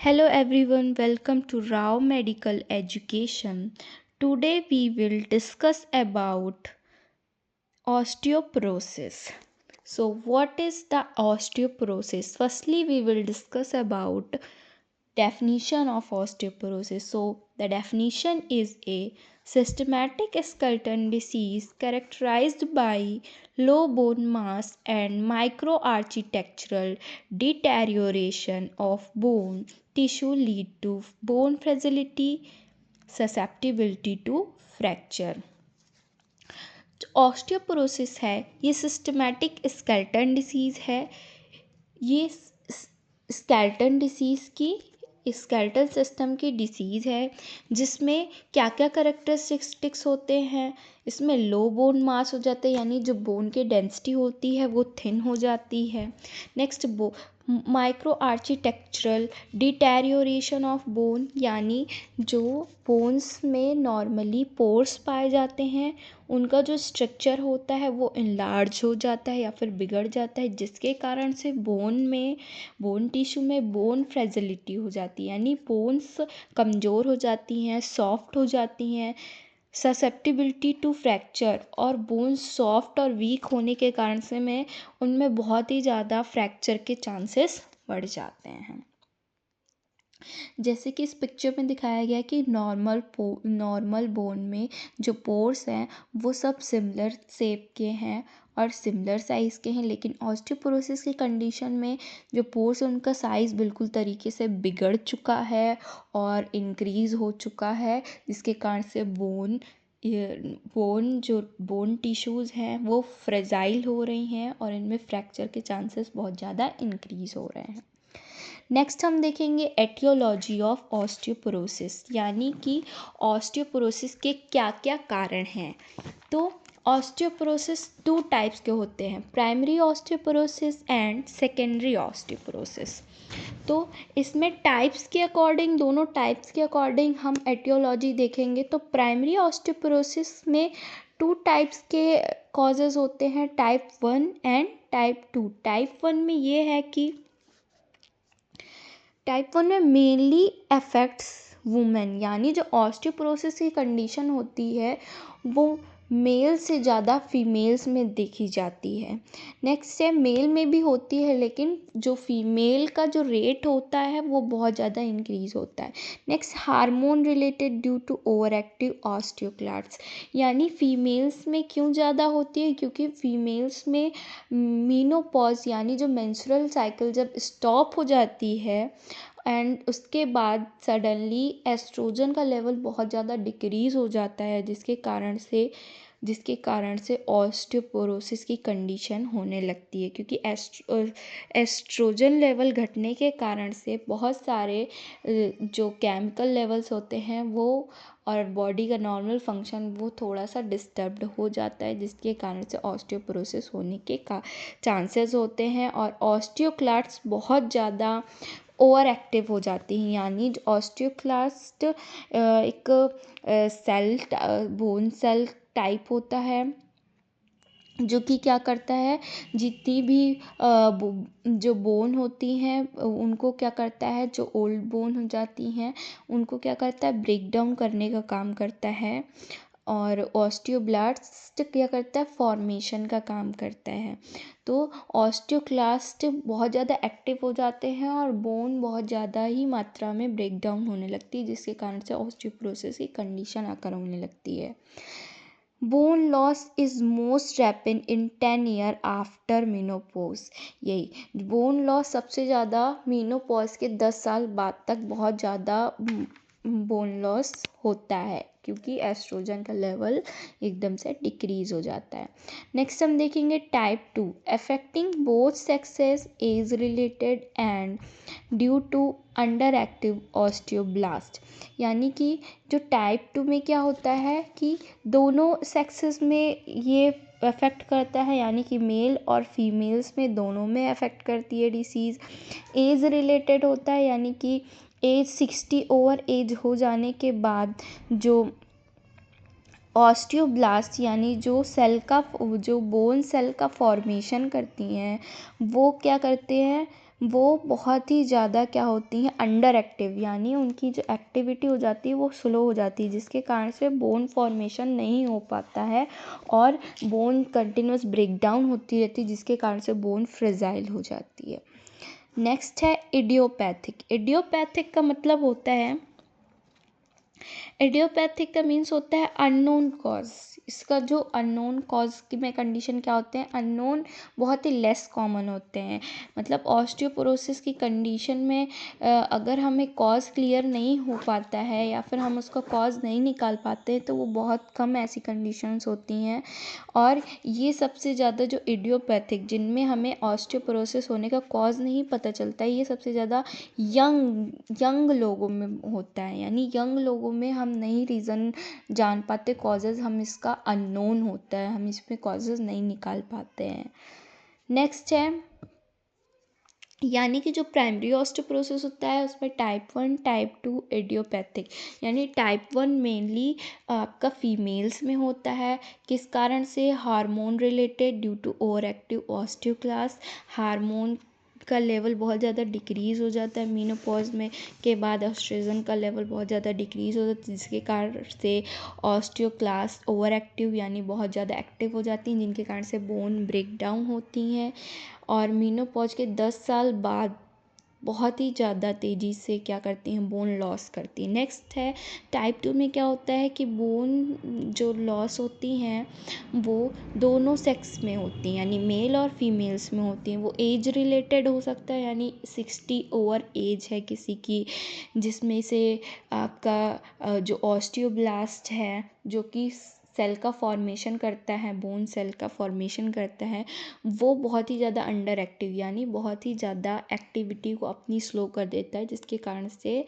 Hello everyone, welcome to Rao Medical Education. Today we will discuss about osteoporosis. So what is the osteoporosis? Firstly, we will discuss about definition of osteoporosis. So the definition is a systematic skeletal disease characterized by low bone mass and microarchitectural deterioration of bone tissue lead to bone fragility, susceptibility to fracture. Osteoporosis है ये systematic skeleton disease है। ये skeleton disease की skeletal system की disease है जिसमें क्या क्या करेक्टरिस्टिक्स होते हैं। इसमें लो बोन मास हो जाता है, यानी जो बोन की डेंसिटी होती है वो थिन हो जाती है। Next micro architectural deterioration of bone, यानी जो बोन्स में नॉर्मली पोर्स पाए जाते हैं उनका जो स्ट्रक्चर होता है वो इनलार्ज हो जाता है या फिर बिगड़ जाता है, जिसके कारण से बोन टिश्यू में बोन फ्रेजिलिटी हो जाती है, यानी बोन्स कमज़ोर हो जाती हैं, सॉफ्ट हो जाती हैं। ससेप्टिबिलिटी टू फ्रैक्चर, और बोन्स सॉफ्ट और वीक होने के कारण से उनमें बहुत ही ज़्यादा फ्रैक्चर के चांसेस बढ़ जाते हैं। जैसे कि इस पिक्चर में दिखाया गया है कि नॉर्मल बोन में जो पोर्स हैं वो सब सिमिलर शेप के हैं और सिमिलर साइज़ के हैं, लेकिन ऑस्टियोपोरोसिस की कंडीशन में जो पोर्स है उनका साइज़ बिल्कुल तरीके से बिगड़ चुका है और इंक्रीज़ हो चुका है, जिसके कारण से बोन टिश्यूज़ हैं वो फ्रेजाइल हो रही हैं और इनमें फ्रैक्चर के चांसेस बहुत ज़्यादा इंक्रीज़ हो रहे हैं। नेक्स्ट हम देखेंगे एटियोलॉजी ऑफ ऑस्टियोपोरोसिस, यानी कि ऑस्टियोपोरोसिस के क्या क्या कारण हैं। तो ऑस्टियोपोरोसिस 2 टाइप्स के होते हैं, primary osteoporosis and secondary osteoporosis. तो इसमें दोनों टाइप्स के अकॉर्डिंग हम एटियोलॉजी देखेंगे। तो प्राइमरी ऑस्टियोपोरोसिस में 2 टाइप्स के कॉजेज़ होते हैं, टाइप 1 एंड टाइप 2। टाइप 1 में ये है कि टाइप 1 में मेनली अफेक्ट्स वुमेन, यानी जो ऑस्टियोपोरोसिस की कंडीशन होती है वो मेल से ज़्यादा फीमेल्स में देखी जाती है। नेक्स्ट है मेल में भी होती है, लेकिन जो फीमेल का जो रेट होता है वो बहुत ज़्यादा इंक्रीज़ होता है। Next hormone related due to over active osteoclast, यानी फीमेल्स में क्यों ज़्यादा होती है, क्योंकि फीमेल्स में मीनोपॉज यानी जो मेंस्ट्रुअल साइकिल जब स्टॉप हो जाती है एंड उसके बाद सडनली एस्ट्रोजन का लेवल बहुत ज़्यादा डिक्रीज़ हो जाता है, जिसके कारण से ऑस्टियोपोरोसिस की कंडीशन होने लगती है। क्योंकि एस्ट्रोजन लेवल घटने के कारण से बहुत सारे जो केमिकल लेवल्स होते हैं वो और बॉडी का नॉर्मल फंक्शन वो थोड़ा सा डिस्टर्ब्ड हो जाता है, जिसके कारण से ऑस्टियोपोरोसिस होने के चांसेस होते हैं और ऑस्टियोक्लास्ट बहुत ज़्यादा ओवर एक्टिव हो जाती हैं। यानी ऑस्टियोक्लास्ट एक बोन सेल टाइप होता है जो कि क्या करता है, जितनी भी जो बोन होती हैं उनको क्या करता है, जो ओल्ड बोन हो जाती हैं उनको क्या करता है, ब्रेक डाउन करने का काम करता है। और ऑस्टियोब्लास्ट क्या करता है, फॉर्मेशन का काम करता है। तो ऑस्टियोक्लास्ट बहुत ज़्यादा एक्टिव हो जाते हैं और बोन बहुत ज़्यादा ही मात्रा में ब्रेक डाउन होने लगती है, जिसके कारण से ऑस्टियोपोरोसिस की कंडीशन आकर होने लगती है। Bone loss is most rapid in 10 year after menopause, यही बोन लॉस सबसे ज़्यादा मीनोपॉज के 10 साल बाद तक बहुत ज़्यादा बोन लॉस होता है, क्योंकि एस्ट्रोजन का लेवल एकदम से डिक्रीज़ हो जाता है। नेक्स्ट हम देखेंगे type 2, affecting both sexes, age related and due to under active osteoblast, यानी कि जो टाइप 2 में क्या होता है कि दोनों सेक्सेस में ये अफेक्ट करता है, यानी कि मेल और फीमेल्स में दोनों में अफेक्ट करती है डिसीज़। एज रिलेटेड होता है, यानी कि एज 60 ओवर एज हो जाने के बाद जो ऑस्टियोब्लास्ट यानी जो बोन सेल का फॉर्मेशन करती हैं वो क्या करते हैं, वो बहुत ही ज़्यादा क्या होती हैं, अंडर एक्टिव, यानी उनकी जो एक्टिविटी हो जाती है वो स्लो हो जाती है, जिसके कारण से बोन फॉर्मेशन नहीं हो पाता है और बोन कंटिन्यूस ब्रेकडाउन होती रहती है, जिसके कारण से बोन फ्रेजाइल हो जाती है। नेक्स्ट है इडियोपैथिक। इडियोपैथिक का मतलब होता है, इडियोपैथिक का मीन्स होता है अननोन कॉज। इसका जो अननोन कॉज की में कंडीशन क्या होते हैं, अननोन बहुत ही लेस कॉमन होते हैं। मतलब ऑस्टियोपोरोसिस की कंडीशन में अगर हमें कॉज क्लियर नहीं हो पाता है या फिर हम उसका कॉज नहीं निकाल पाते तो वो बहुत कम ऐसी कंडीशंस होती हैं। और ये सबसे ज़्यादा जो इडियोपैथिक, जिनमें हमें ऑस्टियोपोरोसिस होने का कॉज नहीं पता चलता है, ये सबसे ज़्यादा यंग लोगों में होता है। यानी यंग लोगों में हम नहीं रीज़न जान पाते, कॉजेज़ हम इसका अननोन होता है, हम इसमें कॉजेज़ नहीं निकाल पाते हैं। नेक्स्ट है, यानी कि जो प्राइमरी ऑस्टियोपोरोसिस होता है उसमें टाइप 1 टाइप 2 इडियोपैथिक। यानी टाइप 1 मेनली आपका फीमेल्स में होता है। किस कारण से, hormone related, due to over active osteoclast. Hormone का लेवल बहुत ज़्यादा डिक्रीज़ हो जाता है मीनोपॉज में के बाद, एस्ट्रोजन का लेवल बहुत ज़्यादा डिक्रीज़ हो जाता है, जिसके कारण से ऑस्टियोक्लास्ट ओवर एक्टिव यानी बहुत ज़्यादा एक्टिव हो जाती हैं, जिनके कारण से बोन ब्रेक डाउन होती हैं और मीनोपॉज के 10 साल बाद बहुत ही ज़्यादा तेज़ी से क्या करती हैं, बोन लॉस करती हैं। नेक्स्ट है टाइप 2 में क्या होता है कि बोन जो लॉस होती हैं वो दोनों सेक्स में होती हैं, यानी मेल और फीमेल्स में होती हैं। वो एज रिलेटेड हो सकता है, यानी 60 ओवर एज है किसी की, जिसमें से आपका जो ऑस्टियोब्लास्ट है जो कि सेल का फॉर्मेशन करता है, बोन सेल का फॉर्मेशन करता है, वो बहुत ही ज़्यादा अंडर एक्टिव यानी बहुत ही ज़्यादा एक्टिविटी को अपनी स्लो कर देता है, जिसके कारण से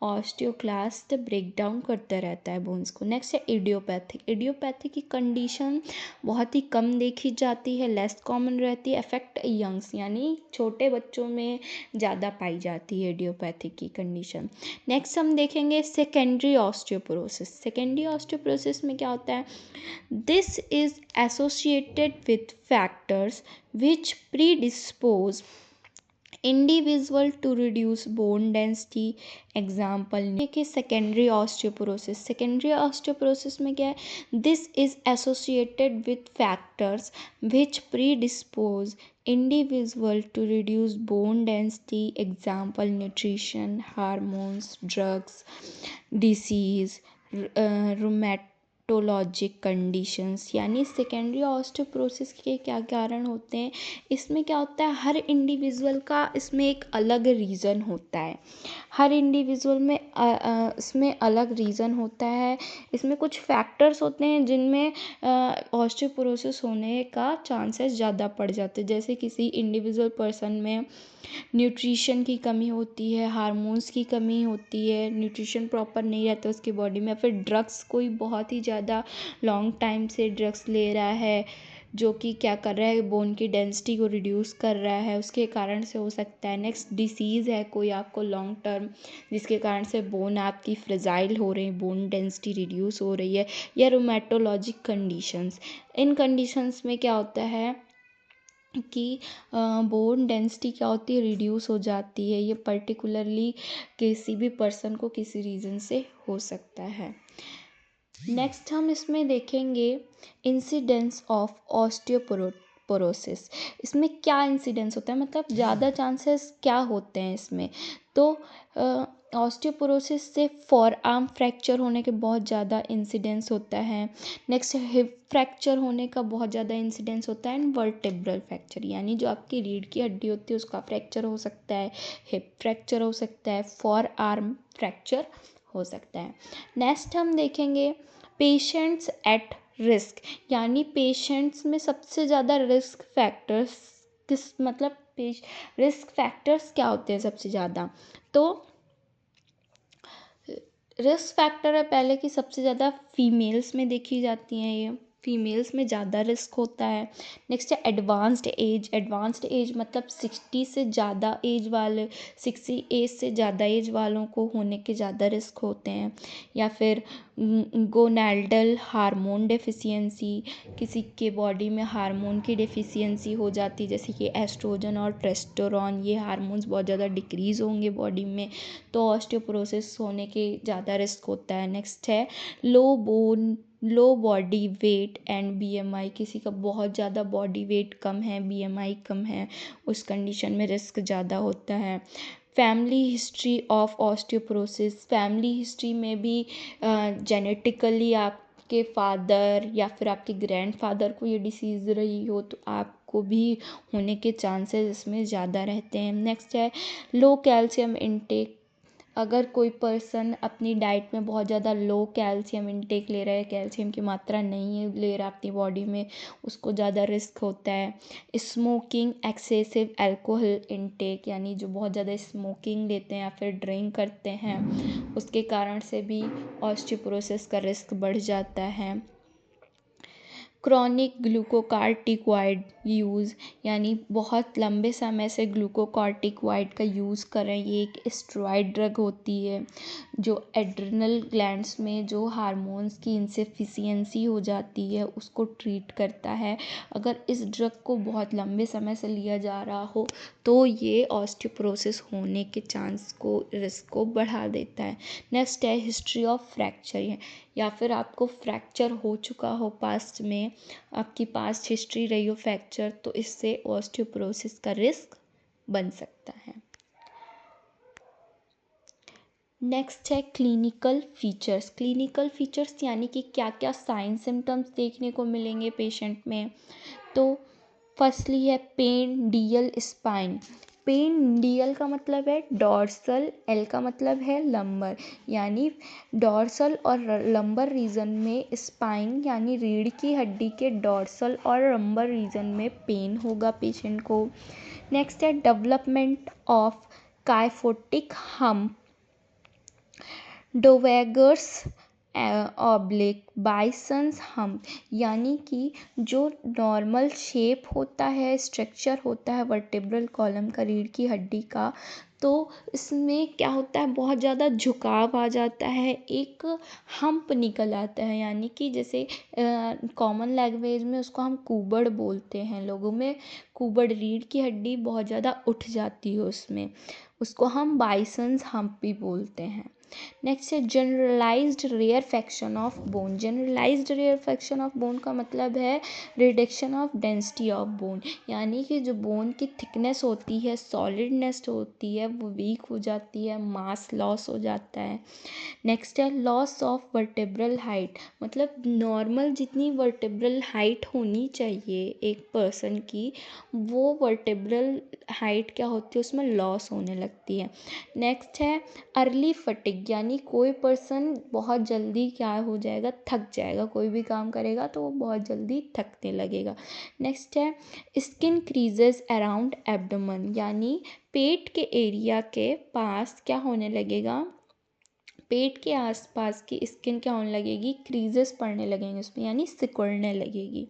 ऑस्टियोक्लास्ट ब्रेक डाउन करता रहता है बोन्स को। नेक्स्ट है इडियोपैथिक। इडियोपैथिक की कंडीशन बहुत ही कम देखी जाती है, लेस कॉमन रहती है, अफेक्ट यंग्स यानी छोटे बच्चों में ज़्यादा पाई जाती है इडियोपैथिक की कंडीशन। नेक्स्ट हम देखेंगे सेकेंडरी ऑस्टियोपोरोसिस। सेकेंडरी ऑस्टियोपोरोसिस में क्या होता है, this is associated with factors which predispose individual to reduce bone density। Example देखिए सेकेंडरी ऑस्टियोपोरोसिस। सेकेंडरी ऑस्टियोपोरोसिस में क्या है, this is associated with factors which predispose individual to reduce bone density. Example nutrition, hormones, drugs, disease, rheumatologic conditions. यानी secondary osteoporosis के क्या कारण होते हैं, इसमें क्या होता है, हर इंडिविजुअल का इसमें एक अलग रीज़न होता है। हर इंडिविजुअल में इसमें अलग रीज़न होता है। इसमें कुछ फैक्टर्स होते हैं जिनमें ऑस्टियोपोरोसिस होने का चांसेस ज़्यादा बढ़ जाते हैं। जैसे किसी इंडिविजुअल पर्सन में न्यूट्रिशन की कमी होती है, हार्मोन्स की कमी होती है, न्यूट्रिशन प्रॉपर नहीं रहता उसकी बॉडी में, फिर ड्रग्स कोई बहुत ही ज़्यादा लॉन्ग टाइम से ड्रग्स ले रहा है जो कि क्या कर रहा है, बोन की डेंसिटी को रिड्यूस कर रहा है, उसके कारण से हो सकता है। नेक्स्ट डिसीज़ है कोई आपको लॉन्ग टर्म, जिसके कारण से बोन आपकी फ्रेजाइल हो रही है, बोन डेंसिटी रिड्यूस हो रही है, या रोमेटोलॉजिक कंडीशंस। इन कंडीशंस में क्या होता है कि बोन डेंसिटी क्या होती है, रिड्यूस हो जाती है। ये पर्टिकुलरली किसी भी पर्सन को किसी रीज़न से हो सकता है। नेक्स्ट हम इसमें देखेंगे इंसिडेंस ऑफ ऑस्टियोपोरोसिस। इसमें क्या इंसिडेंस होता है, मतलब ज़्यादा चांसेस क्या होते हैं इसमें, तो ऑस्टियोपोरोसिस से फॉर आर्म फ्रैक्चर होने के बहुत ज़्यादा इंसिडेंस होता है। नेक्स्ट हिप फ्रैक्चर होने का बहुत ज़्यादा इंसिडेंस होता है, एंड वर्टेब्रल फ्रैक्चर यानी जो आपकी रीढ़ की हड्डी होती है उसका फ्रैक्चर हो सकता है, हिप फ्रैक्चर हो सकता है, फॉर आर्म फ्रैक्चर हो सकता है। नेक्स्ट हम देखेंगे पेशेंट्स एट रिस्क। यानी पेशेंट्स में सबसे ज़्यादा रिस्क फैक्टर्स किस, मतलब रिस्क फैक्टर्स क्या होते हैं सबसे ज़्यादा, तो रिस्क फैक्टर है पहले कि सबसे ज़्यादा फीमेल्स में देखी जाती हैं ये फीमेल्स में ज़्यादा रिस्क होता है। नेक्स्ट है एडवांस्ड एज। एडवांस्ड एज मतलब 60 से ज़्यादा एज वाले, 60 एज से ज़्यादा एज वालों को होने के ज़्यादा रिस्क होते हैं। या फिर गोनाडल हार्मोन डेफिशिएंसी, किसी के बॉडी में हार्मोन की डेफिशिएंसी हो जाती है, जैसे कि एस्ट्रोजन और टेस्टोस्टेरोन, ये हार्मोन्स बहुत ज़्यादा डिक्रीज़ होंगे बॉडी में, तो ऑस्टियोपोरोसिस होने के ज़्यादा रिस्क होता है। नेक्स्ट है लो बॉडी वेट एंड बीएमआई। किसी का बहुत ज़्यादा बॉडी वेट कम है, बीएमआई कम है, उस कंडीशन में रिस्क ज़्यादा होता है। Family history of osteoporosis. Family history में भी जेनेटिकली आपके फादर या फिर आपके ग्रैंडफादर को ये डिसीज़ रही हो तो आपको भी होने के चांसेस इसमें ज़्यादा रहते हैं। नेक्स्ट है लो कैल्शियम इनटेक। अगर कोई पर्सन अपनी डाइट में बहुत ज़्यादा लो कैल्शियम इनटेक ले रहा है, कैल्शियम की मात्रा नहीं है ले रहा अपनी बॉडी में, उसको ज़्यादा रिस्क होता है। स्मोकिंग, एक्सेसिव अल्कोहल इनटेक, यानी जो बहुत ज़्यादा स्मोकिंग लेते हैं या फिर ड्रिंक करते हैं, उसके कारण से भी ऑस्टियोपोरोसिस का रिस्क बढ़ जाता है। क्रॉनिक ग्लूकोकार्टिकॉइड यूज़, यानी बहुत लंबे समय से ग्लूकोकार्टिकॉइड का यूज़ कर रहे हैं। ये एक स्टेरॉइड ड्रग होती है जो एड्रिनल ग्लैंड्स में जो हार्मोन्स की इनसफिशियंसी हो जाती है उसको ट्रीट करता है। अगर इस ड्रग को बहुत लंबे समय से लिया जा रहा हो तो ये ऑस्टियोपोरोसिस होने के चांस को, रिस्क को बढ़ा देता है। नेक्स्ट है हिस्ट्री ऑफ फ्रैक्चर, या फिर आपको फ्रैक्चर हो चुका हो पास्ट में, आपकी पास्ट हिस्ट्री रही हो फ्रैक्चर, तो इससे ऑस्टियोपोरोसिस का रिस्क बन सकता है। नेक्स्ट है क्लिनिकल फीचर्स। क्लिनिकल फीचर्स यानी कि क्या क्या साइन सिम्टम्स देखने को मिलेंगे पेशेंट में। तो फर्स्टली है pain, DL, spine. Pain, DL का मतलब है डॉर्सल, एल का मतलब है लंबर, यानी डॉर्सल और लंबर रीजन में, स्पाइन यानी रीढ़ की हड्डी के डॉर्सल और लंबर रीजन में पेन होगा पेशेंट को। नेक्स्ट है development of kyphotic hump, dowager's oblique bison's hump, यानी कि जो नॉर्मल शेप होता है, स्ट्रक्चर होता है वर्टेब्रल कॉलम का, रीढ़ की हड्डी का, तो इसमें क्या होता है बहुत ज़्यादा झुकाव आ जाता है, एक हम्प निकल आता है, यानी कि जैसे कॉमन लैंग्वेज में उसको हम कुबड़ बोलते हैं, लोगों में कुबड़, रीढ़ की हड्डी बहुत ज़्यादा उठ जाती है उसमें, उसको हम बाइसन्स हम्प भी बोलते हैं। नेक्स्ट है generalised rarefaction of bone. Generalised rarefaction of bone का मतलब है reduction of density of bone, यानी कि जो बोन की थिकनेस होती है, सॉलिडनेस होती है, वो वीक हो जाती है, मास लॉस हो जाता है। नेक्स्ट है लॉस ऑफ वर्टेब्रल हाइट, मतलब नॉर्मल जितनी वर्टेब्रल हाइट होनी चाहिए एक पर्सन की, वो वर्टेब्रल हाइट क्या होती है उसमें लॉस होने लगती है। नेक्स्ट है अर्ली फटिग, यानी कोई पर्सन बहुत जल्दी क्या हो जाएगा, थक जाएगा, कोई भी काम करेगा तो वो बहुत जल्दी थकने लगेगा। नेक्स्ट है स्किन क्रीजेस अराउंड एब्डोमेन, यानी पेट के एरिया के पास क्या होने लगेगा, पेट के आसपास की स्किन क्या होने लगेगी, क्रीजेस पड़ने लगेंगे उसमें, यानी सिकुड़ने लगेगी।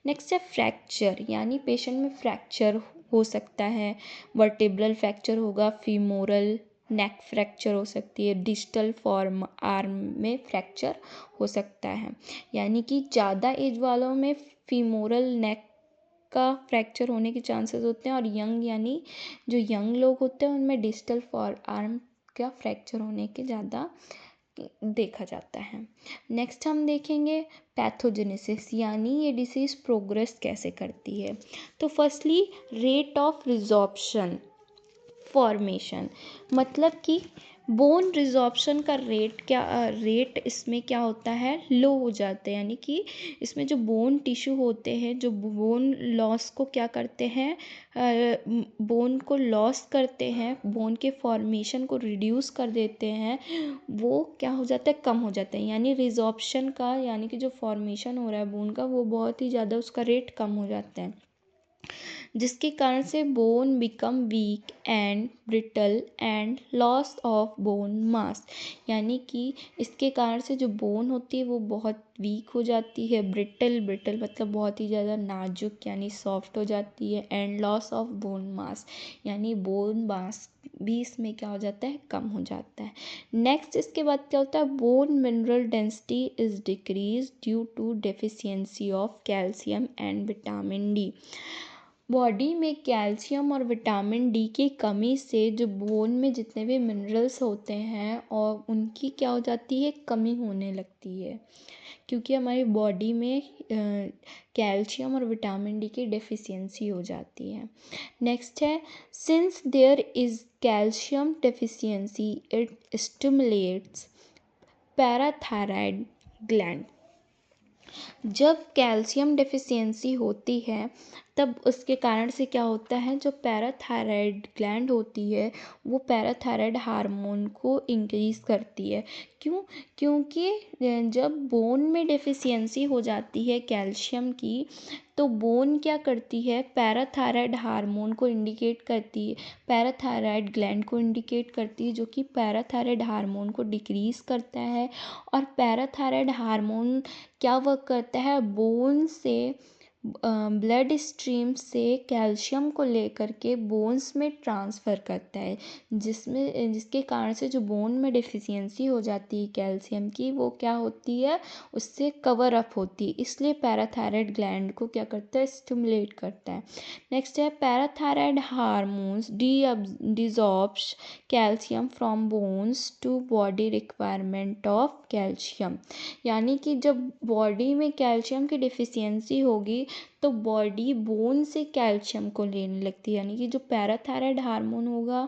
नेक्स्ट है फ्रैक्चर, यानी पेशेंट में फ्रैक्चर हो सकता है, वर्टेब्रल फ्रैक्चर होगा, फीमोरल नेक फ्रैक्चर हो सकती है, डिस्टल फॉर्म आर्म में फ्रैक्चर हो सकता है, यानी कि ज़्यादा एज वालों में फीमोरल नेक का फ्रैक्चर होने के चांसेस होते हैं, और यंग यानी जो यंग लोग होते हैं उनमें डिस्टल फॉर आर्म का फ्रैक्चर होने के ज़्यादा देखा जाता है। नेक्स्ट हम देखेंगे पैथोजेनेसिस, यानी ये डिसीज़ प्रोग्रेस कैसे करती है। तो firstly rate of resorption formation, मतलब कि बोन रिजॉर्प्शन का रेट इसमें क्या होता है, लो हो जाता है, यानी कि इसमें जो बोन टिश्यू होते हैं जो बोन लॉस को क्या करते हैं, बोन को लॉस करते हैं, बोन के फॉर्मेशन को रिड्यूस कर देते हैं, वो क्या हो जाता है, कम हो जाता है, यानी रिजॉर्प्शन का, यानी कि जो फॉर्मेशन हो रहा है बोन का वो बहुत ही ज़्यादा उसका रेट कम हो जाता है। जिसके कारण से bone become weak and brittle and loss of bone मास, यानी कि इसके कारण से जो बोन होती है वो बहुत वीक हो जाती है, ब्रिटल ब्रिटल मतलब बहुत ही ज़्यादा नाजुक यानी सॉफ्ट हो जाती है, एंड लॉस ऑफ बोन मास यानी बोन मास भी इसमें क्या हो जाता है, कम हो जाता है। नेक्स्ट इसके बाद क्या होता है, bone mineral density is decrease due to deficiency of calcium and vitamin D. Body में कैल्शियम और विटामिन डी की कमी से जो बोन में जितने भी मिनरल्स होते हैं और उनकी क्या हो जाती है, कमी होने लगती है, क्योंकि हमारी बॉडी में कैल्शियम और विटामिन डी की डेफिशिएंसी हो जाती है। नेक्स्ट है, since there is calcium deficiency it stimulates parathyroid gland. जब कैल्शियम डेफिशिएंसी होती है तब उसके कारण से क्या होता है, जो पैराथायराइड ग्लैंड होती है वो पैराथायराइड हार्मोन को इंक्रीज़ करती है। क्यों? क्योंकि जब बोन में डेफिशिएंसी हो जाती है कैल्शियम की, तो बोन क्या करती है, पैराथायराइड हार्मोन को इंडिकेट करती है, पैराथायराइड ग्लैंड को इंडिकेट करती है, जो कि पैराथायराइड हार्मोन को डिक्रीज़ करता है। और पैराथायराइड हार्मोन क्या वर्क करता है, बोन से ब्लड स्ट्रीम से कैल्शियम को लेकर के बोन्स में ट्रांसफ़र करता है, जिसके कारण से जो बोन में डेफिशिएंसी हो जाती है कैल्शियम की, वो क्या होती है, उससे कवर अप होती है, इसलिए पैराथायराइड ग्लैंड को क्या करता है, स्टिमुलेट करता है। नेक्स्ट है, parathyroid hormones desorbs calcium from bones to body requirement of calcium, यानी कि जब बॉडी में कैल्शियम की डिफिशियंसी होगी तो बॉडी बोन से कैल्शियम को लेने लगती है, यानी कि जो पैराथायराइड हार्मोन होगा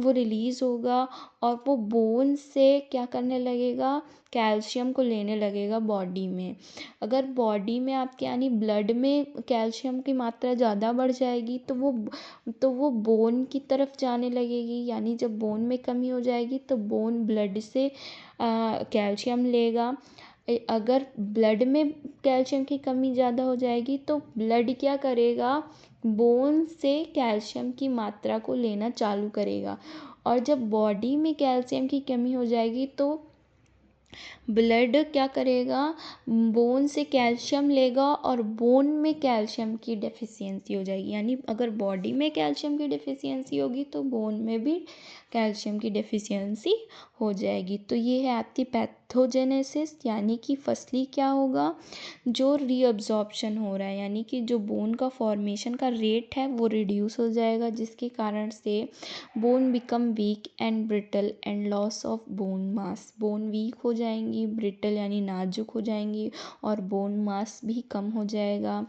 वो रिलीज़ होगा और वो बोन से क्या करने लगेगा, कैल्शियम को लेने लगेगा बॉडी में। अगर बॉडी में आपके यानी ब्लड में कैल्शियम की मात्रा ज़्यादा बढ़ जाएगी तो वो बोन की तरफ जाने लगेगी, यानी जब बोन में कमी हो जाएगी तो बोन ब्लड से कैल्शियम लेगा। अगर ब्लड में कैल्शियम की कमी ज़्यादा हो जाएगी तो ब्लड क्या करेगा, बोन से कैल्शियम की मात्रा को लेना चालू करेगा। और जब बॉडी में कैल्शियम की कमी हो जाएगी तो ब्लड क्या करेगा, बोन से कैल्शियम लेगा और बोन में कैल्शियम की डेफिशिएंसी हो जाएगी, यानी अगर बॉडी में कैल्शियम की डेफिशिएंसी होगी तो बोन में भी कैल्शियम की डेफिशिएंसी हो जाएगी। तो ये है आपकी पैथोजेनेसिस, यानी कि फर्स्टली क्या होगा, जो रीअब्जॉर्प्शन हो रहा है, यानी कि जो बोन का फॉर्मेशन का रेट है वो रिड्यूस हो जाएगा, जिसके कारण से bone become weak and brittle and loss of bone mass, bone weak हो जाएंगी, ब्रिटल यानी नाजुक हो जाएंगी और बोन मास भी कम हो जाएगा।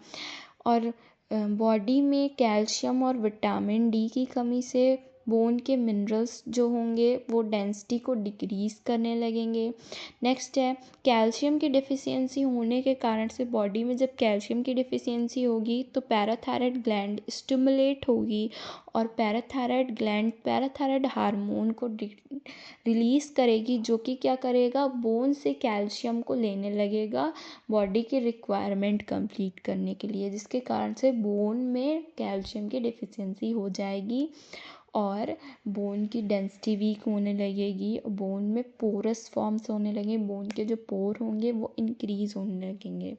और बॉडी में कैल्शियम और विटामिन डी की कमी से बोन के मिनरल्स जो होंगे वो डेंसिटी को डिक्रीज़ करने लगेंगे। नेक्स्ट है, कैल्शियम की डेफिशिएंसी होने के कारण से बॉडी में जब कैल्शियम की डेफिशिएंसी होगी तो पैराथायराइड ग्लैंड स्टिमुलेट होगी और पैराथायराइड ग्लैंड पैराथायराइड हार्मोन को रिलीज़ करेगी, जो कि क्या करेगा, बोन से कैल्शियम को लेने लगेगा बॉडी की रिक्वायरमेंट कंप्लीट करने के लिए, जिसके कारण से बोन में कैल्शियम की डेफिशिएंसी हो जाएगी और बोन की डेंसिटी वीक होने लगेगी, बोन में पोरस फॉर्म्स होने लगेंगे, बोन के जो पोर होंगे वो इंक्रीज़ होने लगेंगे।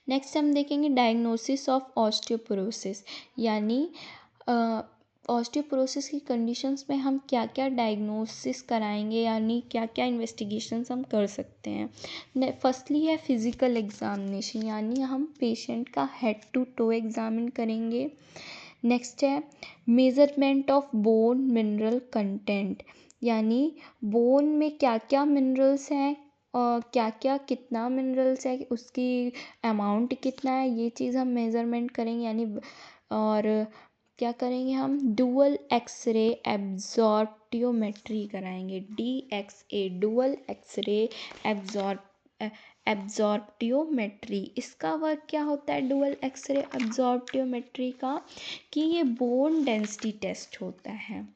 नेक्स्ट हम देखेंगे डायग्नोसिस ऑफ ऑस्टियोपोरोसिस, यानी ऑस्टियोपोरोसिस की कंडीशंस में हम क्या क्या डायग्नोसिस कराएंगे, यानी क्या क्या इन्वेस्टिगेशंस हम कर सकते हैं। फर्स्टली है फिज़िकल एग्जामिनेशन, यानी हम पेशेंट का हेड टू टो एग्जामिन करेंगे। नेक्स्ट है measurement of bone mineral content, यानी बोन में क्या क्या मिनरल्स हैं और क्या क्या कितना मिनरल्स है, उसकी अमाउंट कितना है, ये चीज़ हम मेज़रमेंट करेंगे। यानी और क्या करेंगे, हम डुअल एक्सरे एब्जॉर्प्टियोमेट्री कराएंगे, DXA डुअल एक्सरे एब्जॉर्प्टियोमेट्री। इसका वर्क क्या होता है डुअल एक्सरे एब्जॉर्प्टियोमेट्री का, कि ये बोन डेंसिटी टेस्ट होता है।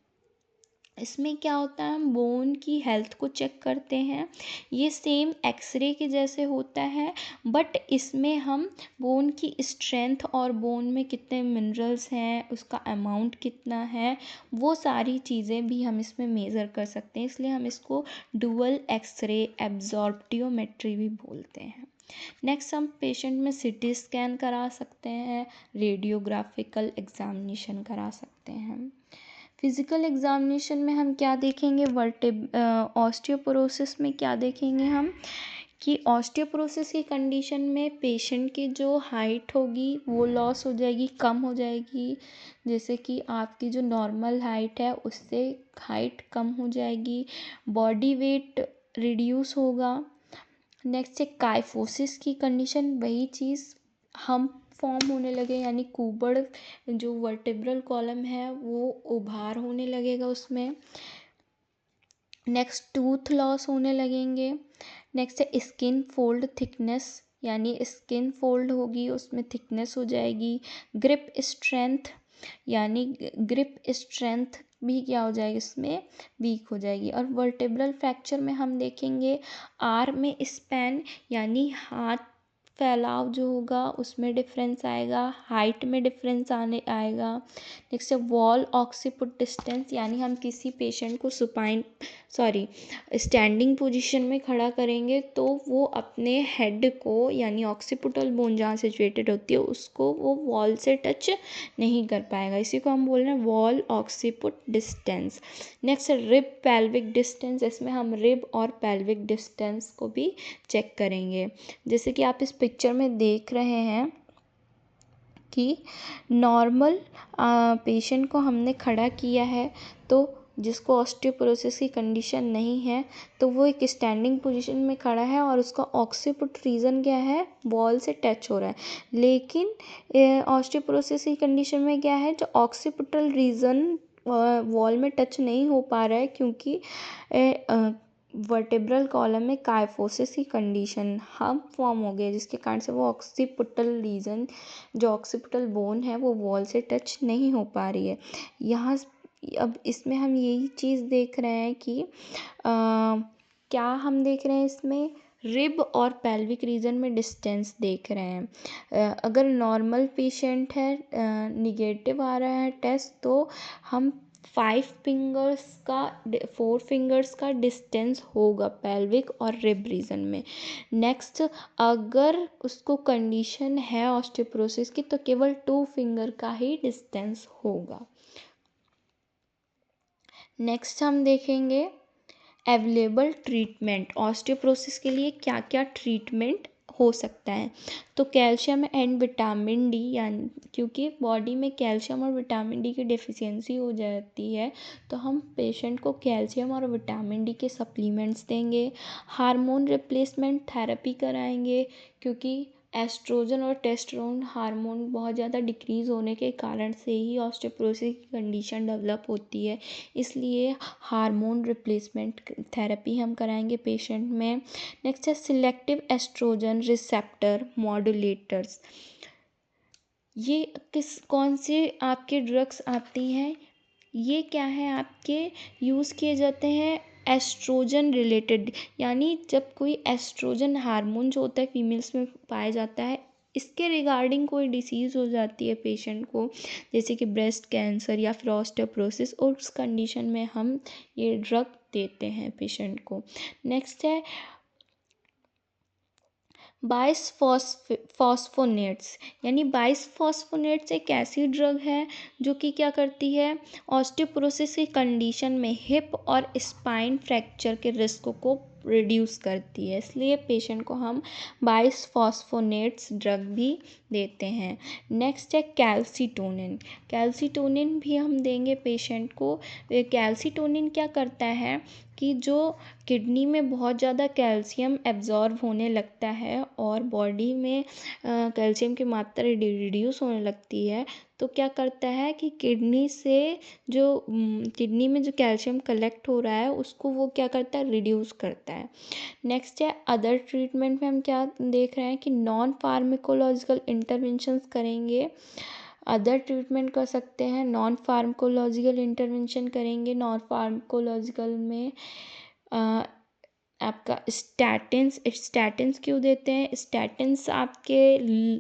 इसमें क्या होता है, हम बोन की हेल्थ को चेक करते हैं। ये सेम एक्सरे के जैसे होता है, बट इसमें हम बोन की स्ट्रेंथ और बोन में कितने मिनरल्स हैं, उसका अमाउंट कितना है, वो सारी चीज़ें भी हम इसमें मेज़र कर सकते हैं। इसलिए हम इसको डुअल एक्सरे एब्जॉर्प्टियोमेट्री भी बोलते हैं। नेक्स्ट हम पेशेंट में सीटी स्कैन करा सकते हैं, रेडियोग्राफिकल एग्जामिनेशन करा सकते हैं। फिज़िकल एग्जामिनेशन में हम क्या देखेंगे, ऑस्टियोपोरोसिस में क्या देखेंगे हम, कि ऑस्टियोपोरोसिस की कंडीशन में पेशेंट की जो हाइट होगी वो लॉस हो जाएगी, कम हो जाएगी। जैसे कि आपकी जो नॉर्मल हाइट है उससे हाइट कम हो जाएगी, बॉडी वेट रिड्यूस होगा। नेक्स्ट है काइफोसिस की कंडीशन, वही चीज़ हम फॉर्म होने लगे, यानी कुबड़ जो वर्टेब्रल कॉलम है वो उभार होने लगेगा उसमें। नेक्स्ट टूथ लॉस होने लगेंगे। नेक्स्ट है स्किन फोल्ड थिकनेस, यानी स्किन फोल्ड होगी उसमें थिकनेस हो जाएगी। ग्रिप स्ट्रेंथ, यानी ग्रिप स्ट्रेंथ भी क्या हो जाएगी इसमें, वीक हो जाएगी। और वर्टेब्रल फ्रैक्चर में हम देखेंगे आर्म में स्पैन, यानी हाथ फैलाव जो होगा उसमें डिफरेंस आएगा, हाइट में डिफरेंस आएगा। नेक्स्ट है वॉल ऑक्सीपुट डिस्टेंस, यानी हम किसी पेशेंट को स्टैंडिंग पोजीशन में खड़ा करेंगे तो वो अपने हेड को, यानी ऑक्सीपुटल बोन जहाँ सिचुएटेड होती है उसको वो वॉल से टच नहीं कर पाएगा। इसी को हम बोल रहे हैं वॉल ऑक्सीपुट डिस्टेंस। नेक्स्ट है रिब पेल्विक डिस्टेंस, इसमें हम रिब और पेल्विक डिस्टेंस को भी चेक करेंगे। जैसे कि आप इस पिक्चर में देख रहे हैं कि नॉर्मल पेशेंट को हमने खड़ा किया है, तो जिसको ऑस्टियोपोरोसिस की कंडीशन नहीं है तो वो एक स्टैंडिंग पोजीशन में खड़ा है और उसका ऑक्सीपुट रीजन क्या है, वॉल से टच हो रहा है। लेकिन ऑस्टियोपोरोसिस की कंडीशन में क्या है, जो ऑक्सीपुटल रीजन वॉल में टच नहीं हो पा रहा है, क्योंकि वर्टेब्रल कॉलम में काइफोसिस की कंडीशन हम फॉर्म हो गए, जिसके कारण से वो ऑक्सीपुटल रीजन, जो ऑक्सीपिटल बोन है वो वॉल से टच नहीं हो पा रही है। यहाँ अब इसमें हम यही चीज़ देख रहे हैं कि क्या हम देख रहे हैं इसमें, रिब और पेल्विक रीजन में डिस्टेंस देख रहे हैं। अगर नॉर्मल पेशेंट है, निगेटिव आ रहा है टेस्ट, तो हम 4 फिंगर्स का डिस्टेंस होगा पेल्विक और रिब रीजन में। नेक्स्ट, अगर उसको कंडीशन है ऑस्टियोपोरोसिस की तो केवल 2 फिंगर का ही डिस्टेंस होगा। नेक्स्ट हम देखेंगे अवेलेबल ट्रीटमेंट, ऑस्टियोपोरोसिस के लिए क्या क्या ट्रीटमेंट हो सकता है। तो कैल्शियम एंड विटामिन डी, यानी क्योंकि बॉडी में कैल्शियम और विटामिन डी की डेफिशिएंसी हो जाती है तो हम पेशेंट को कैल्शियम और विटामिन डी के सप्लीमेंट्स देंगे। हार्मोन रिप्लेसमेंट थेरेपी कराएंगे, क्योंकि एस्ट्रोजन और टेस्टोस्टेरोन हार्मोन बहुत ज़्यादा डिक्रीज़ होने के कारण से ही ऑस्टियोपोरोसिस की कंडीशन डेवलप होती है, इसलिए हार्मोन रिप्लेसमेंट थेरेपी हम कराएंगे पेशेंट में। नेक्स्ट है सिलेक्टिव एस्ट्रोजन रिसेप्टर मॉड्यूलेटर्स, ये कौन से आपके ड्रग्स आती हैं, ये क्या है, आपके यूज़ किए जाते हैं एस्ट्रोजन रिलेटेड, यानी जब कोई एस्ट्रोजन हार्मोन जो होता है फीमेल्स में पाया जाता है, इसके रिगार्डिंग कोई डिसीज़ हो जाती है पेशेंट को, जैसे कि ब्रेस्ट कैंसर या फिर ऑस्टियोपोरोसिस, और उस कंडीशन में हम ये ड्रग देते हैं पेशेंट को। नेक्स्ट है बाइसफॉस्फोनेट्स, यानी बाइसफॉस्फोनेट्स एक ऐसी ड्रग है जो कि क्या करती है, ऑस्टियोपोरोसिस की कंडीशन में हिप और स्पाइन फ्रैक्चर के रिस्क को रिड्यूस करती है, इसलिए पेशेंट को हम बाइसफॉस्फोनेट्स ड्रग भी देते हैं। नेक्स्ट है कैल्सीटोनिन, कैल्सीटोनिन भी हम देंगे पेशेंट को। कैल्सीटोनिन क्या करता है कि जो किडनी में बहुत ज़्यादा कैल्शियम एब्जॉर्ब होने लगता है और बॉडी में कैल्शियम की मात्रा रिड्यूस होने लगती है, तो क्या करता है कि किडनी में जो कैल्शियम कलेक्ट हो रहा है उसको वो क्या करता है, रिड्यूस करता है। नेक्स्ट है अदर ट्रीटमेंट में हम क्या देख रहे हैं कि नॉन फार्माकोलॉजिकल इंटरवेंशंस करेंगे। अदर ट्रीटमेंट कर सकते हैं, नॉन फार्माकोलॉजिकल इंटरवेंशन करेंगे। नॉन फार्माकोलॉजिकल में आपका स्टैटिन्स क्यों देते हैं? स्टैटिन्स आपके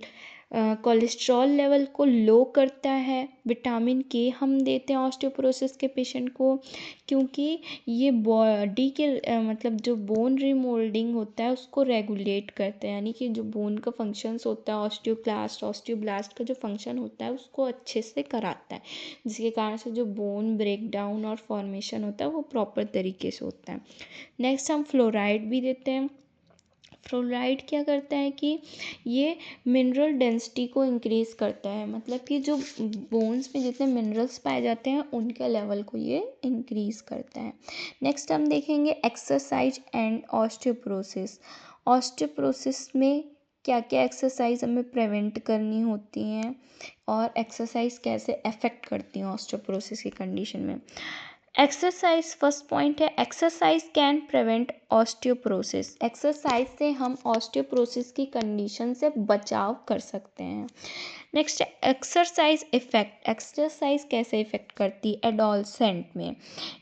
कोलेस्ट्रॉल लेवल को लो करता है। विटामिन के हम देते हैं ऑस्टियोपोरोसिस के पेशेंट को, क्योंकि ये बॉडी के मतलब जो बोन रिमोल्डिंग होता है उसको रेगुलेट करता है, यानी कि जो बोन का फंक्शंस होता है, ऑस्टियोब्लास्ट का जो फंक्शन होता है उसको अच्छे से कराता है, जिसके कारण से जो बोन ब्रेक डाउन और फॉर्मेशन होता है वो प्रॉपर तरीके से होता है। नेक्स्ट हम फ्लोराइड भी देते हैं। फ्लोराइड क्या करता है कि ये मिनरल डेंसिटी को इंक्रीज़ करता है, मतलब कि जो बोन्स में जितने मिनरल्स पाए जाते हैं उनके लेवल को ये इंक्रीज़ करता है। नेक्स्ट हम देखेंगे एक्सरसाइज एंड ऑस्टियोपोरोसिस। ऑस्टियोपोरोसिस में क्या क्या एक्सरसाइज हमें प्रिवेंट करनी होती हैं और एक्सरसाइज कैसे अफेक्ट करती हैं ऑस्टियोपोरोसिस की कंडीशन में। एक्सरसाइज फर्स्ट पॉइंट है, exercise can prevent osteoporosis. Exercise से हम ऑस्टियोपोरोसिस की कंडीशन से बचाव कर सकते हैं। Next exercise effect. एक्सरसाइज कैसे इफेक्ट करती है एडोलसेंट में?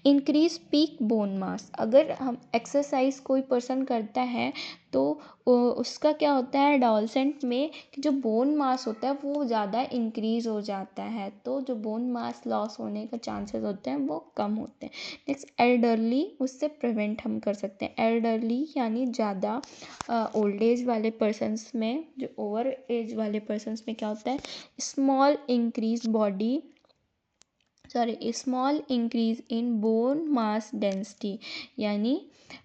Increase peak bone mass. अगर हम एक्सरसाइज कोई पर्सन करता है तो उसका क्या होता है एडोलसेंट में कि जो बोन मास होता है वो ज़्यादा इंक्रीज़ हो जाता है, तो जो बोन मास लॉस होने का चांसेस होते हैं वो कम होते हैं। नेक्स्ट एल्डरली, उससे प्रिवेंट हम कर सकते हैं। एल्डरली यानी ज़्यादा ओल्ड एज वाले पर्सनस में, जो ओवर एज वाले पर्सनस में क्या होता है small increase in bone mass density, यानी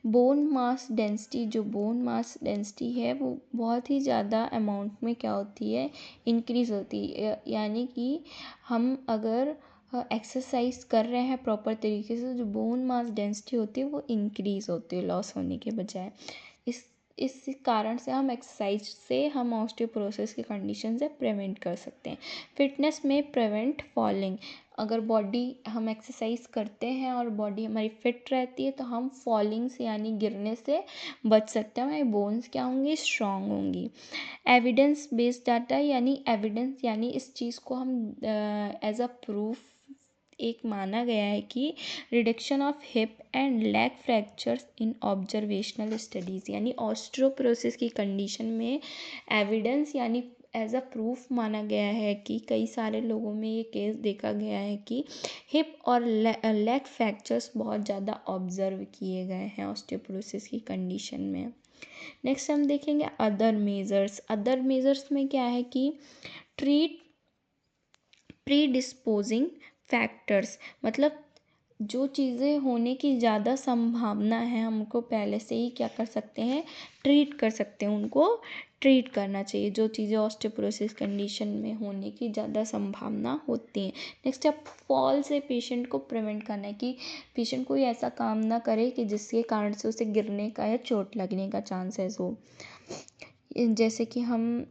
बोन मास डेंसिटी, जो बोन मास डेंसिटी है वो बहुत ही ज़्यादा अमाउंट में क्या होती है इंक्रीज़ होती है, यानी कि हम अगर एक्सरसाइज कर रहे हैं प्रॉपर तरीके से, जो बोन मास डेंसिटी होती है वो इंक्रीज़ होती है लॉस होने के बजाय। इस कारण से हम एक्सरसाइज से हम ऑस्टियोपोरोसिस की कंडीशन से प्रिवेंट कर सकते हैं। फिटनेस में प्रिवेंट फॉलिंग। अगर बॉडी हम एक्सरसाइज करते हैं और बॉडी हमारी फिट रहती है तो हम फॉलिंग से यानी गिरने से बच सकते हैं, हमारी बोन्स क्या होंगी स्ट्रांग होंगी। एविडेंस बेस्ड डाटा, यानी इस चीज़ को हम एज अ प्रूफ एक माना गया है कि reduction of hip and leg fractures in observational studies, यानी ऑस्टियोपोरोसिस की कंडीशन में एविडेंस यानी एज अ प्रूफ माना गया है कि कई सारे लोगों में ये केस देखा गया है कि हिप और लेग फ्रैक्चर्स बहुत ज़्यादा ऑब्जर्व किए गए हैं ऑस्टियोपोरोसिस की कंडीशन में। नेक्स्ट हम देखेंगे अदर मेजर्स में क्या है कि ट्रीट प्रीडिस्पोजिंग फैक्टर्स, मतलब जो चीज़ें होने की ज़्यादा संभावना है हमको पहले से ही क्या कर सकते हैं ट्रीट कर सकते हैं, उनको ट्रीट करना चाहिए जो चीज़ें ऑस्टियोपोरोसिस कंडीशन में होने की ज़्यादा संभावना होती हैं। नेक्स्ट है फॉल से पेशेंट को प्रिवेंट करना है कि पेशेंट कोई ऐसा काम ना करे कि जिसके कारण से उसे गिरने का या चोट लगने का चांसेस हो। जैसे कि हम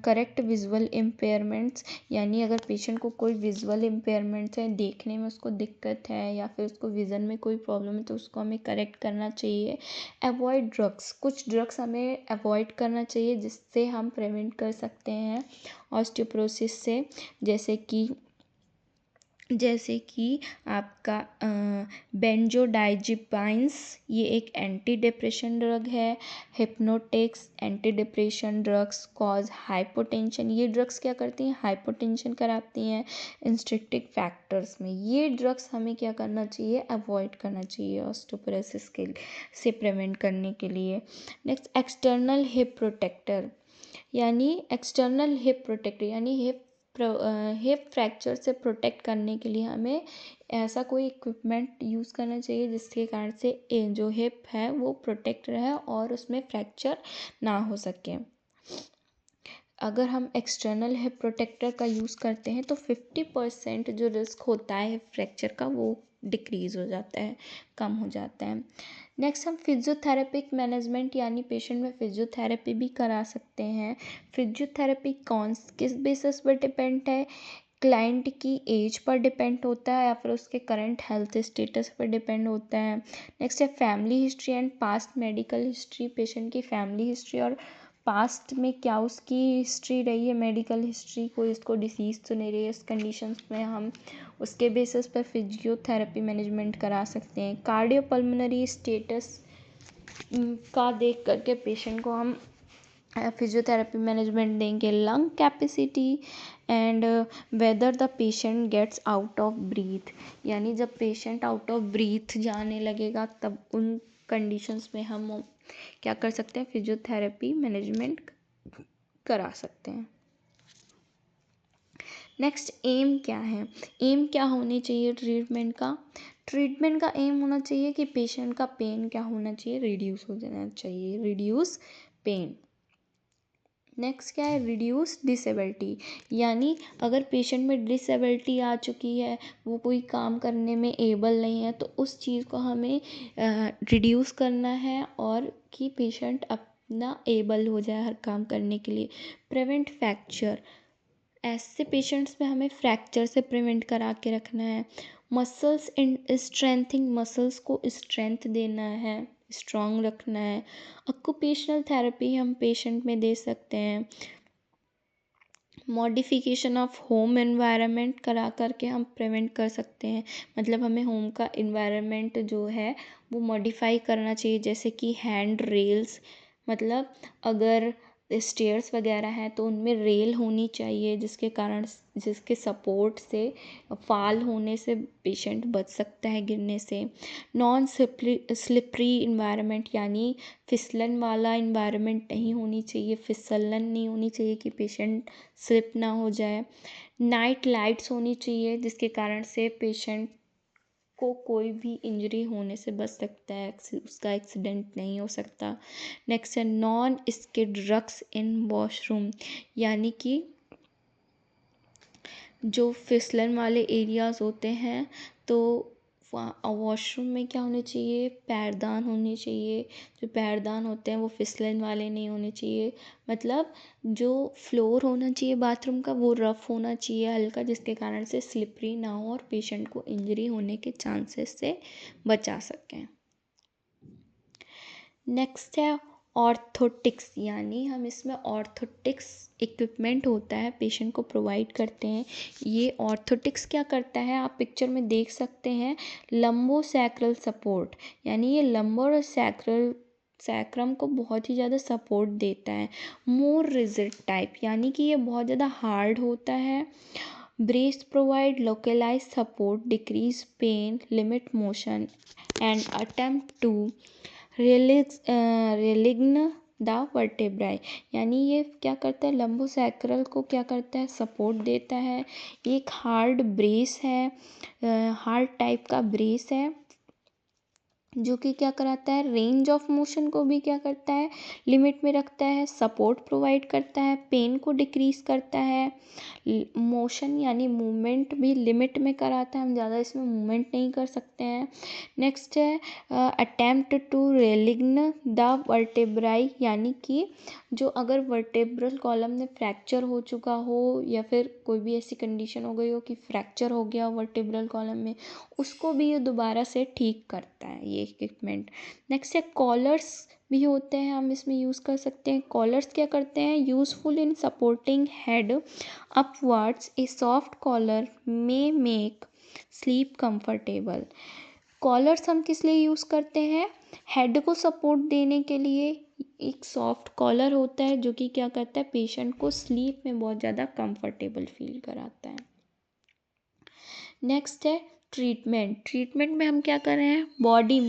करेक्ट विजुअल इम्पेयरमेंट्स, यानी अगर पेशेंट को कोई विजुअल इम्पेयरमेंट्स है, देखने में उसको दिक्कत है या फिर उसको विज़न में कोई प्रॉब्लम है तो उसको हमें करेक्ट करना चाहिए। अवॉइड ड्रग्स, कुछ ड्रग्स हमें अवॉइड करना चाहिए जिससे हम प्रिवेंट कर सकते हैं ऑस्टियोपोरोसिस से, जैसे कि आपका बेंजोडाइज़ेपाइंस, ये एक एंटी डिप्रेशन ड्रग है। Hypnotics anti depression drugs cause hypotension, ये ड्रग्स क्या करती हैं हाइपोटेंशन कराती हैं इंस्ट्रिक्टिव फैक्टर्स में। ये ड्रग्स हमें क्या करना चाहिए अवॉइड करना चाहिए ऑस्टियोपोरोसिस के से प्रिवेंट करने के लिए। नेक्स्ट एक्सटर्नल हिप प्रोटेक्टर, यानी हिप फ्रैक्चर से प्रोटेक्ट करने के लिए हमें ऐसा कोई इक्विपमेंट यूज़ करना चाहिए जिसके कारण से जो हिप है वो प्रोटेक्ट रहे और उसमें फ्रैक्चर ना हो सके। अगर हम एक्सटर्नल हिप प्रोटेक्टर का यूज़ करते हैं तो 50% जो रिस्क होता है फ्रैक्चर का वो डिक्रीज़ हो जाता है, कम हो जाता है। नेक्स्ट हम फिजियोथेरेपिक मैनेजमेंट, यानी पेशेंट में फिजियोथेरेपी भी करा सकते हैं। फिजियोथेरेपी किस बेसिस पर डिपेंड है, क्लाइंट की एज पर डिपेंड होता है या फिर उसके करंट हेल्थ स्टेटस पर डिपेंड होता है। नेक्स्ट है family history and past medical history, patient की फैमिली हिस्ट्री और पास्ट में क्या उसकी हिस्ट्री रही है, मेडिकल हिस्ट्री, कोई उसको डिसीज़ तो नहीं रही है, उस कंडीशंस में हम उसके बेसिस पर फिजियोथेरेपी मैनेजमेंट करा सकते हैं। कार्डियोपल्मोनरी स्टेटस का देख करके पेशेंट को हम फिजियोथेरेपी मैनेजमेंट देंगे। Lung capacity and whether the patient gets out of breath, यानी जब पेशेंट आउट ऑफ ब्रीथ जाने लगेगा तब उन कंडीशंस में हम क्या कर सकते हैं, फिजियोथेरेपी मैनेजमेंट करा सकते हैं। नेक्स्ट, एम क्या है? एम क्या होनी चाहिए ट्रीटमेंट का? ट्रीटमेंट का एम होना चाहिए कि पेशेंट का पेन क्या होना चाहिए, रिड्यूस हो जाना चाहिए, रिड्यूस पेन। नेक्स्ट क्या है? रिड्यूस डिसेबिलिटी, यानी अगर पेशेंट में डिसेबिलिटी आ चुकी है, वो कोई काम करने में एबल नहीं है, तो उस चीज़ को हमें रिड्यूस करना है और कि पेशेंट अपना एबल हो जाए हर काम करने के लिए। प्रिवेंट फ्रैक्चर, ऐसे पेशेंट्स में हमें फ्रैक्चर से प्रिवेंट करा के रखना है। मसल्स एंड स्ट्रेंथिंग, मसल्स को स्ट्रेंथ देना है, स्ट्रॉन्ग रखना है। ऑक्यूपेशनल थेरेपी हम पेशेंट में दे सकते हैं। मॉडिफिकेशन ऑफ होम एनवायरनमेंट करा करके हम प्रिवेंट कर सकते हैं, मतलब हमें होम का इन्वायरमेंट जो है वो मॉडिफाई करना चाहिए, जैसे कि हैंड रेल्स, मतलब अगर स्टेयर्स वगैरह हैं तो उनमें रेल होनी चाहिए जिसके सपोर्ट से फाल होने से पेशेंट बच सकता है गिरने से। नॉन स्लिपरी इन्वायरमेंट, यानी फिसलन वाला इन्वायरमेंट नहीं होनी चाहिए, फिसलन नहीं होनी चाहिए कि पेशेंट स्लिप ना हो जाए। नाइट लाइट्स होनी चाहिए जिसके कारण से पेशेंट को कोई भी इंजरी होने से बच सकता है, उसका एक्सीडेंट नहीं हो सकता। नेक्स्ट है नॉन स्किड रक्स इन वॉशरूम, यानी कि जो फिसलन वाले एरियाज़ होते हैं तो वॉशरूम में क्या होने चाहिए, पैरदान होने चाहिए। जो पैरदान होते हैं वो फिसलन वाले नहीं होने चाहिए, मतलब जो फ्लोर होना चाहिए बाथरूम का वो रफ़ होना चाहिए, हल्का, जिसके कारण से स्लिपरी ना हो और पेशेंट को इंजरी होने के चांसेस से बचा सकें। नेक्स्ट है ऑर्थोटिक्स, यानी हम इसमें ऑर्थोटिक्स इक्विपमेंट होता है पेशेंट को प्रोवाइड करते हैं। ये ऑर्थोटिक्स क्या करता है, आप पिक्चर में देख सकते हैं, लंबो सैक्रल सपोर्ट, यानी ये लंबो और सैक्रम को बहुत ही ज़्यादा सपोर्ट देता है। मोर रिजिड टाइप, यानी कि ये बहुत ज़्यादा हार्ड होता है। Brace provide localise support, decrease pain, limit motion and attempt to realign the vertebrae, यानी ये क्या करता है, लंबोसैक्रल को क्या करता है, सपोर्ट देता है। एक हार्ड ब्रेस है, हार्ड टाइप का ब्रेस है जो कि क्या कराता है, रेंज ऑफ मोशन को भी क्या करता है, लिमिट में रखता है, सपोर्ट प्रोवाइड करता है, पेन को डिक्रीज करता है, मोशन यानी मूवमेंट भी लिमिट में कराता है, हम ज़्यादा इसमें मूवमेंट नहीं कर सकते हैं। नेक्स्ट है attempt to realign the vertebrae, यानी कि जो अगर वर्टेब्रल कॉलम में फ्रैक्चर हो चुका हो या फिर कोई भी ऐसी कंडीशन हो गई हो कि फ्रैक्चर हो गया वर्टेब्रल कॉलम में, उसको भी ये दोबारा से ठीक करता है ये इक्विपमेंट। नेक्स्ट है कॉलर्स भी होते हैं, हम इसमें यूज़ कर सकते हैं। कॉलर्स क्या करते हैं, useful in supporting head upwards, a soft collar may make sleep comfortable. Collars हम किस लिए यूज़ करते हैं, हेड को सपोर्ट देने के लिए। एक सॉफ्ट कॉलर होता है जो कि क्या करता है, पेशेंट को स्लीप में बहुत ज़्यादा कंफर्टेबल फील कराता है। नेक्स्ट है ट्रीटमेंट। ट्रीटमेंट में हम क्या कर रहे हैं, बॉडी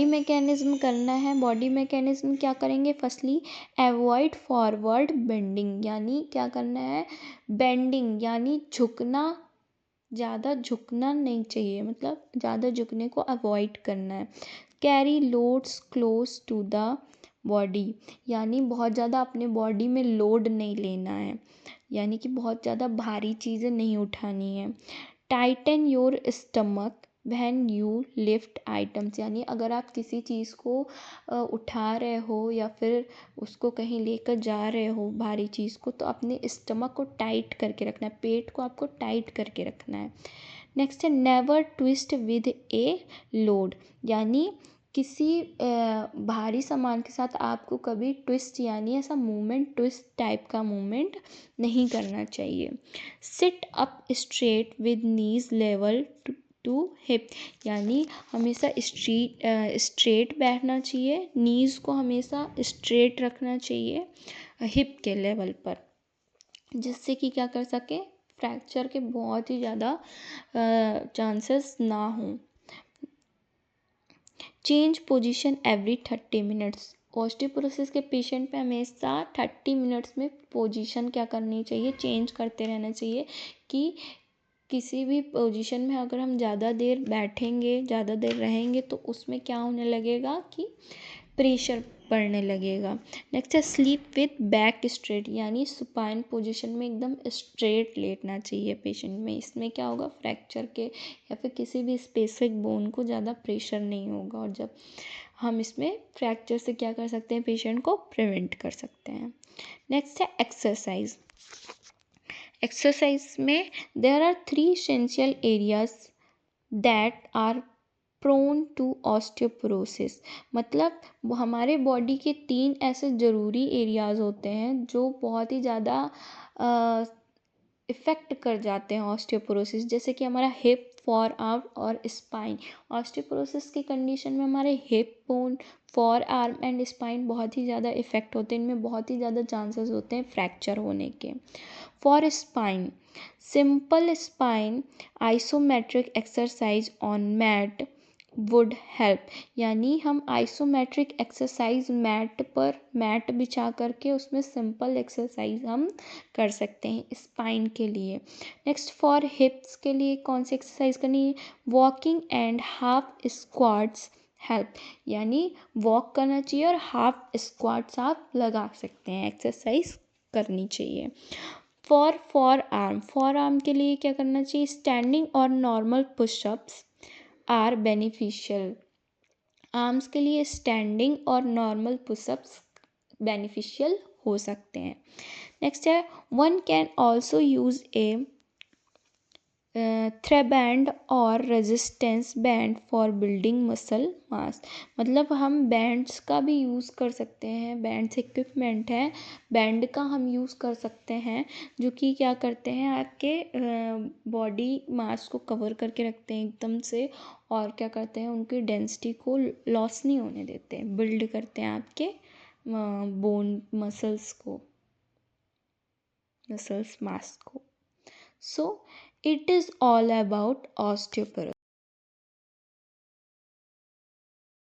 मैकेनिज्म करना है। बॉडी मैकेनिज्म क्या करेंगे, फर्स्टली अवॉइड फॉरवर्ड बेंडिंग, यानी क्या करना है, बेंडिंग यानी झुकना, ज़्यादा झुकना नहीं चाहिए, मतलब ज़्यादा झुकने को अवॉइड करना है। Carry loads close to the body, यानी बहुत ज़्यादा अपने बॉडी में लोड नहीं लेना है, यानी कि बहुत ज़्यादा भारी चीज़ें नहीं उठानी है। Titan your stomach when you lift items, यानी अगर आप किसी चीज़ को उठा रहे हो या फिर उसको कहीं लेकर जा रहे हो भारी चीज़ को, तो अपने स्टमक को टाइट करके रखना है, पेट को आपको टाइट करके रखना है। नेक्स्ट है never twist with a load, यानी किसी भारी सामान के साथ आपको कभी ट्विस्ट यानी ऐसा मूवमेंट, ट्विस्ट टाइप का मूवमेंट नहीं करना चाहिए। Sit up straight with knees level to hip, यानी हमेशा स्ट्रेट बैठना चाहिए, नीज़ को हमेशा स्ट्रेट रखना चाहिए हिप के लेवल पर, जिससे कि क्या कर सके, फ्रैक्चर के बहुत ही ज़्यादा चांसेस ना हों। Change position every 30 minutes. Osteoporosis के पेशेंट पे हमेशा 30 मिनट्स में पोजीशन क्या करनी चाहिए, चेंज करते रहना चाहिए, कि किसी भी पोजीशन में अगर हम ज़्यादा देर बैठेंगे, ज़्यादा देर रहेंगे तो उसमें क्या होने लगेगा कि प्रेशर पड़ने लगेगा। नेक्स्ट है स्लीप विथ बैक स्ट्रेट, यानी सुपाइन पोजीशन में एकदम स्ट्रेट लेटना चाहिए पेशेंट में। इसमें क्या होगा, फ्रैक्चर के या फिर किसी भी स्पेसिफिक बोन को ज़्यादा प्रेशर नहीं होगा, और जब हम इसमें फ्रैक्चर से क्या कर सकते हैं, पेशेंट को प्रिवेंट कर सकते हैं। नेक्स्ट है एक्सरसाइज। एक्सरसाइज में there are 3 essential areas that are prone to osteoporosis, मतलब वो हमारे बॉडी के 3 ऐसे ज़रूरी एरियाज़ होते हैं जो बहुत ही ज़्यादा इफ़ेक्ट कर जाते हैं ऑस्टियोपोरोसिस, जैसे कि हमारा हिप, फॉर आर्म और स्पाइन। ऑस्टियोपोरोसिस की कंडीशन में हमारे hip bone, for arm and spine बहुत ही ज़्यादा इफ़ेक्ट होते हैं, इनमें बहुत ही ज़्यादा चांसेस होते हैं फ्रैक्चर होने के। For spine, simple spine isometric exercise on mat would help, यानी हम आइसोमेट्रिक एक्सरसाइज मैट बिछा करके उसमें सिंपल एक्सरसाइज हम कर सकते हैं स्पाइन के लिए। नेक्स्ट फॉर हिप्स के लिए कौन सी एक्सरसाइज करनी है, walking and half squats help, यानी वॉक करना चाहिए और हाफ स्क्वाट्स आप लगा सकते हैं, एक्सरसाइज करनी चाहिए। फॉर आर्म के लिए क्या करना चाहिए, स्टैंडिंग और normal pushups are beneficial. Arms के लिए स्टैंडिंग और नॉर्मल पुशअप्स बेनिफिशियल हो सकते हैं। नेक्स्ट है वन कैन ऑल्सो यूज़ ए थ्रेबैंड और resistance band for building muscle mass, मतलब हम बैंड्स का भी यूज़ कर सकते हैं, बैंड्स इक्विपमेंट है, बैंड का हम यूज़ कर सकते हैं, जो कि क्या करते हैं, आपके बॉडी मास को कवर करके रखते हैं एकदम से, और क्या करते हैं, उनकी डेंसिटी को लॉस नहीं होने देते, बिल्ड करते हैं आपके बोन मसल्स मास को। So it is all about osteoporosis.